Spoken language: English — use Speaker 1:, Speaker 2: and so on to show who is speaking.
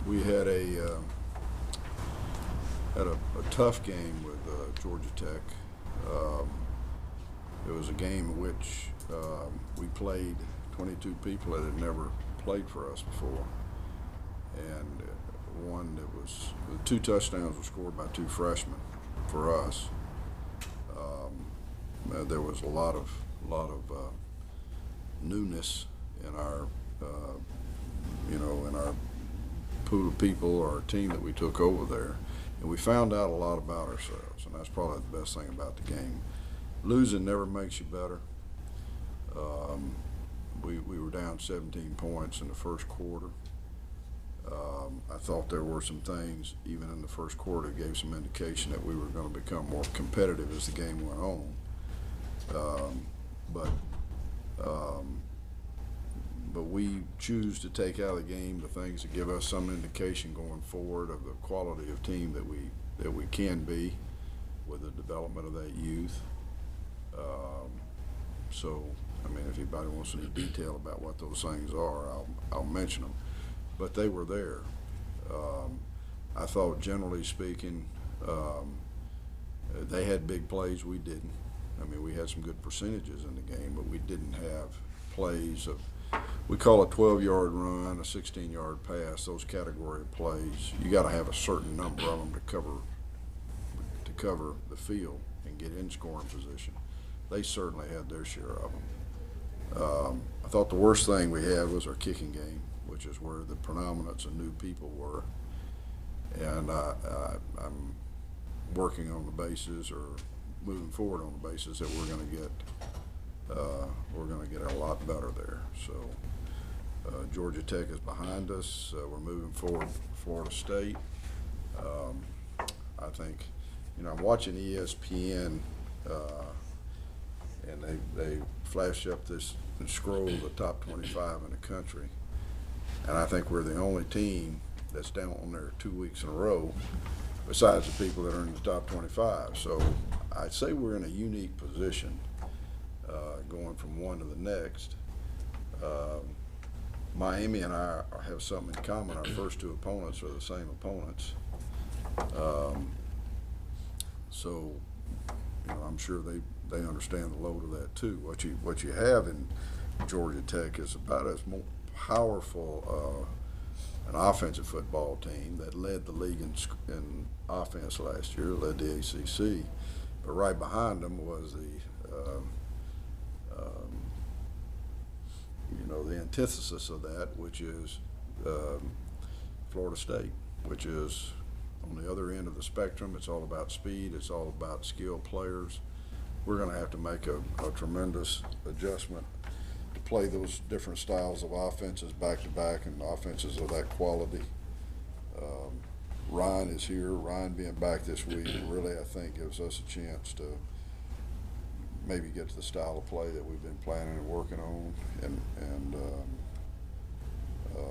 Speaker 1: We had a tough game with Georgia Tech. It was a game in which we played 22 people that had never played for us before, and one that was the 2 touchdowns were scored by 2 freshmen for us. There was a lot of newness in our in our pool of people or our team that we took over there, and we found out a lot about ourselves, and that's probably the best thing about the game. Losing never makes you better. We were down 17 points in the first quarter. I thought there were some things, even in the first quarter, gave some indication that we were going to become more competitive as the game went on. But we choose to take out of the game the things that give us some indication going forward of the quality of team that we can be with the development of that youth. So, I mean, if anybody wants any detail about what those things are, I'll mention them. But they were there. I thought, generally speaking, they had big plays, we didn't. I mean, we had some good percentages in the game, but we didn't have plays of, we call a 12-yard run, a 16-yard pass, those category of plays. You got to have a certain number of them to cover the field and get in scoring position. They certainly had their share of them. I thought the worst thing we had was our kicking game, which is where the predominance of new people were. And I'm working on the basis, or moving forward on the basis, that we're going to get a lot better there. So Georgia Tech is behind us. We're moving forward for Florida State. I think, I'm watching ESPN, and they flash up this and scroll the top 25 in the country, and I think we're the only team that's down on there 2 weeks in a row, besides the people that are in the top 25. So I'd say we're in a unique position, going from one to the next. Miami and I have something in common. Our first 2 opponents are the same opponents. So, I'm sure they understand the load of that too. What you have in Georgia Tech is about as more powerful an offensive football team that led the league in offense last year, led the ACC. But right behind them was the the antithesis of that, which is Florida State, which is on the other end of the spectrum. It's all about speed. It's all about skilled players. We're going to have to make a tremendous adjustment to play those different styles of offenses back to back, and offenses of that quality. Ryan is here. Ryan being back this week really, I think, gives us a chance to maybe get to the style of play that we've been planning and working on, and